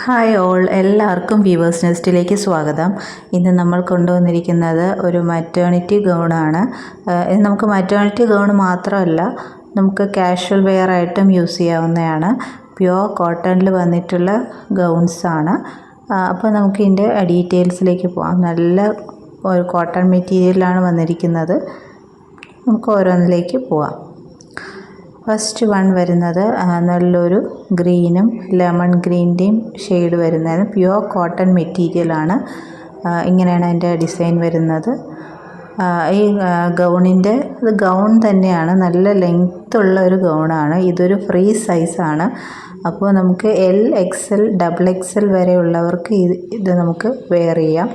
Hi all, എല്ലാവർക്കും viewers നെസ്റ്റിലേക്ക് സ്വാഗതം. ഇന്ന് നമ്മൾ കൊണ്ടുവന്നിരിക്കുന്നത് ഒരു മാറ്റേണിറ്റി ഗൗണാണ്. ഇത് നമുക്ക് മാറ്റേണിറ്റി ഗൗൺ മാത്രമല്ല, നമുക്ക് കാഷ്വൽ വെയർ ആയിട്ടും യൂസ് ചെയ്യാവുന്നതാണ്. പ്യുവർ കോട്ടണിൽ വന്നിട്ടുള്ള ഗൗൺസാണ്. അപ്പോൾ നമുക്ക് ഇതിൻ്റെ ഡീറ്റെയിൽസിലേക്ക് പോകാം. നല്ല ഒരു കോട്ടൺ മെറ്റീരിയലാണ് വന്നിരിക്കുന്നത്. നമുക്ക് ഓരോന്നിലേക്ക് പോവാം. ഫസ്റ്റ് വൺ വരുന്നത് നല്ലൊരു ഗ്രീനും ലെമൺ ഗ്രീൻ്റെയും ഷെയ്ഡ് വരുന്നതാണ്. പ്യുവർ കോട്ടൺ മെറ്റീരിയലാണ്. ഇങ്ങനെയാണ് അതിൻ്റെ ഡിസൈൻ വരുന്നത്. ഈ ഗൗണിൻ്റെ ഗൗൺ തന്നെയാണ്, നല്ല ലെങ്ത് ഉള്ള ഒരു ഗൗണാണ്. ഇതൊരു ഫ്രീ സൈസാണ്. അപ്പോൾ നമുക്ക് XL, XXL വരെ ഉള്ളവർക്ക് ഇത് നമുക്ക് വെയർ ചെയ്യാം.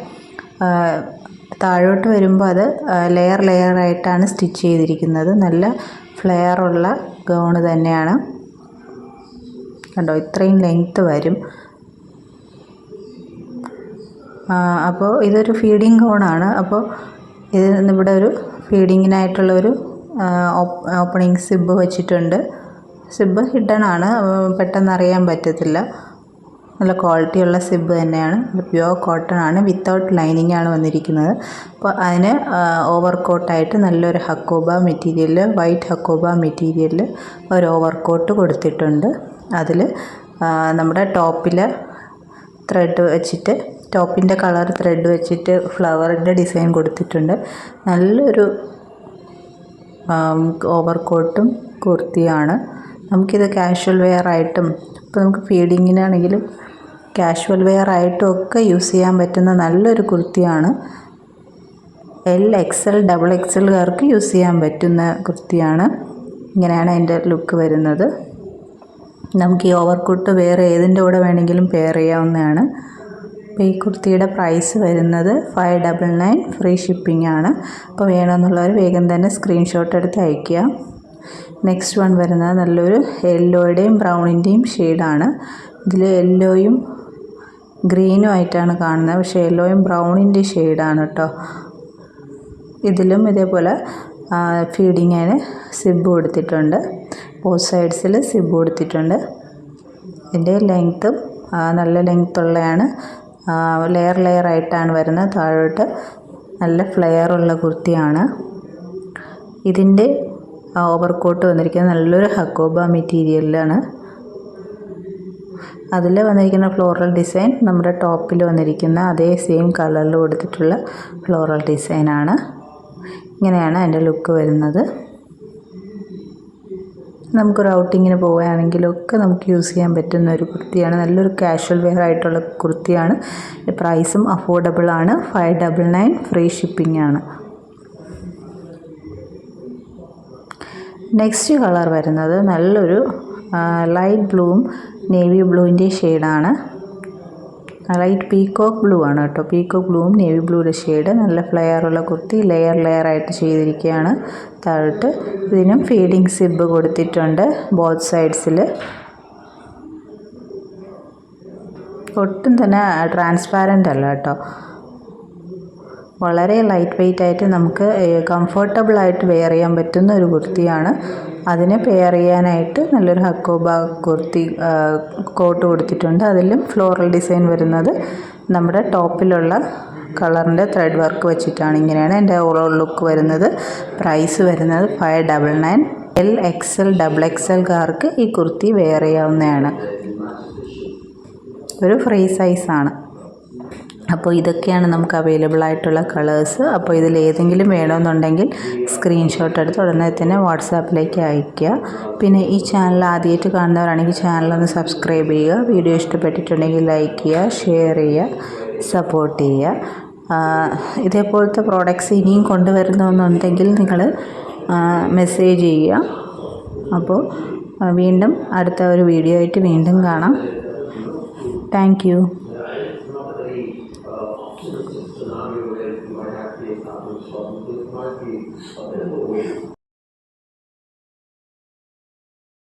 താഴോട്ട് വരുമ്പോൾ അത് ലെയർ ആയിട്ടാണ് സ്റ്റിച്ച് ചെയ്തിരിക്കുന്നത്. നല്ല ഫ്ലെയർ ഉള്ള ഗൗണ് തന്നെയാണ്. കണ്ടോ, ഇത്രയും ലെങ്ത്ത് വരും. അപ്പോൾ ഇതൊരു ഫീഡിങ് ഗൗണാണ്. അപ്പോൾ ഇവിടെ ഒരു ഫീഡിങ്ങിനായിട്ടുള്ളൊരു ഓപ്പണിങ് സിബ് വെച്ചിട്ടുണ്ട്. സിബ് ഹിഡൻ ആണ്, പെട്ടെന്ന് അറിയാൻ പറ്റത്തില്ല. നല്ല ക്വാളിറ്റിയുള്ള സിബ് തന്നെയാണ്. പ്യുവർ കോട്ടൺ ആണ്, വിത്തൗട്ട് ലൈനിങ് ആണ് വന്നിരിക്കുന്നത്. അപ്പോൾ അതിന് ഓവർകോട്ടായിട്ട് നല്ലൊരു ഹക്കോബ മെറ്റീരിയൽ, വൈറ്റ് ഹക്കോബ മെറ്റീരിയലിൽ ഒരു ഓവർകോട്ട് കൊടുത്തിട്ടുണ്ട്. അതിൽ നമ്മുടെ ടോപ്പിൽ ത്രെഡ് വെച്ചിട്ട്, ടോപ്പിൻ്റെ കളർ ത്രെഡ് വെച്ചിട്ട് ഫ്ലവറിൻ്റെ ഡിസൈൻ കൊടുത്തിട്ടുണ്ട്. നല്ലൊരു ഓവർകോട്ടും കുർത്തിയാണ്. നമുക്കിത് കാഷ്വൽ വെയർ ആയിട്ടും, ഇപ്പോൾ നമുക്ക് ഫീഡിങ്ങിനാണെങ്കിലും കാഷ്വൽ വെയർ ആയിട്ടും ഒക്കെ യൂസ് ചെയ്യാൻ പറ്റുന്ന നല്ലൊരു കുർത്തിയാണ്. XL, XXLകാർക്ക് യൂസ് ചെയ്യാൻ പറ്റുന്ന കുർത്തിയാണ്. ഇങ്ങനെയാണ് അതിൻ്റെ ലുക്ക് വരുന്നത്. നമുക്ക് ഈ ഓവർകോട്ട് വേറെ ഏതിൻ്റെ കൂടെ വേണമെങ്കിലും പെയർ ചെയ്യാവുന്നതാണ്. അപ്പോൾ ഈ കുർത്തിയുടെ പ്രൈസ് വരുന്നത് 599, ഫ്രീ ഷിപ്പിംഗ് ആണ്. അപ്പോൾ വേണമെന്നുള്ളവർ വേഗം തന്നെ സ്ക്രീൻഷോട്ട് എടുത്ത് അയയ്ക്കുക. നെക്സ്റ്റ് വൺ വരുന്നത് നല്ലൊരു യെല്ലോയുടെയും ബ്രൗണിൻ്റെയും ഷെയ്ഡാണ്. ഇതിൽ യെല്ലോയും ഗ്രീനും ആയിട്ടാണ് കാണുന്നത്, പക്ഷേ യെല്ലോയും ബ്രൗണിൻ്റെ ഷെയ്ഡാണ് കേട്ടോ. ഇതിലും ഇതേപോലെ ഫീഡിങ്ങിന് സിബ് കൊടുത്തിട്ടുണ്ട്. ബോത്ത് സൈഡ്സിൽ സിബ് കൊടുത്തിട്ടുണ്ട്. ഇതിൻ്റെ ലെങ്ത്തും നല്ല ലെങ്ത്തുള്ളതാണ്. ലെയർ ആയിട്ടാണ് വരുന്നത്. താഴോട്ട് നല്ല ഫ്ലെയർ ഉള്ള കുർത്തിയാണ്. ഇതിൻ്റെ ഓവർകോട്ട് വന്നിരിക്കുന്നത് നല്ലൊരു ഹക്കോബ മെറ്റീരിയലിലാണ്. അതിൽ വന്നിരിക്കുന്ന ഫ്ലോറൽ ഡിസൈൻ നമ്മുടെ ടോപ്പിൽ വന്നിരിക്കുന്ന അതേ സെയിം കളറിൽ കൊടുത്തിട്ടുള്ള ഫ്ലോറൽ ഡിസൈനാണ്. ഇങ്ങനെയാണ് അതിൻ്റെ ലുക്ക് വരുന്നത്. നമുക്കൊരു ഔട്ടിങ്ങിന് പോവുകയാണെങ്കിലൊക്കെ നമുക്ക് യൂസ് ചെയ്യാൻ പറ്റുന്ന ഒരു കുർത്തിയാണ്. നല്ലൊരു കാഷ്വൽ വെയർ ആയിട്ടുള്ള കുർത്തിയാണ്. പ്രൈസും അഫോർഡബിൾ ആണ്. 599, ഫ്രീ ഷിപ്പിംഗ് ആണ്. നെക്സ്റ്റ് കളർ വരുന്നത് നല്ലൊരു ലൈറ്റ് ബ്ലൂവും നേവി ബ്ലൂവിൻ്റെ ഷെയ്ഡാണ്. ലൈറ്റ് പീക്കോക്ക് ബ്ലൂ ആണ് കേട്ടോ. പീക്കോക്ക് ബ്ലൂവും നേവി ബ്ലൂയുടെ ഷെയ്ഡ്. നല്ല ഫ്ലെയറുള്ള കുർത്തി, ലെയർ ആയിട്ട് ചെയ്തിരിക്കുകയാണ്. താഴോട്ട് ഇതിനും ഫീഡിങ് സിബ് കൊടുത്തിട്ടുണ്ട് ബോത്ത് സൈഡ്സിൽ. ഒട്ടും തന്നെ ട്രാൻസ്പാരൻ്റ് അല്ല കേട്ടോ. വളരെ ലൈറ്റ് വെയ്റ്റ് ആയിട്ട് നമുക്ക് കംഫർട്ടബിളായിട്ട് വെയർ ചെയ്യാൻ പറ്റുന്ന ഒരു കുർത്തിയാണ്. അതിന് പെയർ ചെയ്യാനായിട്ട് നല്ലൊരു ഹക്കോബ കുർത്തി കോട്ട് കൊടുത്തിട്ടുണ്ട്. അതിലും ഫ്ലോറൽ ഡിസൈൻ വരുന്നത് നമ്മുടെ ടോപ്പിലുള്ള കളറിൻ്റെ ത്രെഡ് വർക്ക് വെച്ചിട്ടാണ്. ഇങ്ങനെയാണ് എൻ്റെ ഓവറോൾ ലുക്ക് വരുന്നത്. പ്രൈസ് വരുന്നത് 599. XL, XXLകാർക്ക് ഈ കുർത്തി വെയർ ചെയ്യാവുന്നതാണ്. ഒരു ഫ്രീ സൈസാണ്. അപ്പോൾ ഇതൊക്കെയാണ് നമുക്ക് അവൈലബിൾ ആയിട്ടുള്ള കളേഴ്സ്. അപ്പോൾ ഇതിൽ ഏതെങ്കിലും വേണമെന്നുണ്ടെങ്കിൽ സ്ക്രീൻഷോട്ട് എടുത്ത് ഉടനെ തന്നെ വാട്സാപ്പിലേക്ക് അയയ്ക്കുക. പിന്നെ ഈ ചാനൽ ആദ്യമായിട്ട് കാണുന്നവരാണെങ്കിൽ ചാനലൊന്ന് സബ്സ്ക്രൈബ് ചെയ്യുക. വീഡിയോ ഇഷ്ടപ്പെട്ടിട്ടുണ്ടെങ്കിൽ ലൈക്ക് ചെയ്യുക, ഷെയർ ചെയ്യുക, സപ്പോർട്ട് ചെയ്യുക. ഇതേപോലത്തെ പ്രോഡക്റ്റ്സ് ഇനിയും കൊണ്ടുവരുന്നുണ്ടെങ്കിൽ നിങ്ങൾ മെസ്സേജ് ചെയ്യുക. അപ്പോൾ വീണ്ടും അടുത്ത ഒരു വീഡിയോ ആയിട്ട് വീണ്ടും കാണാം. Thank you.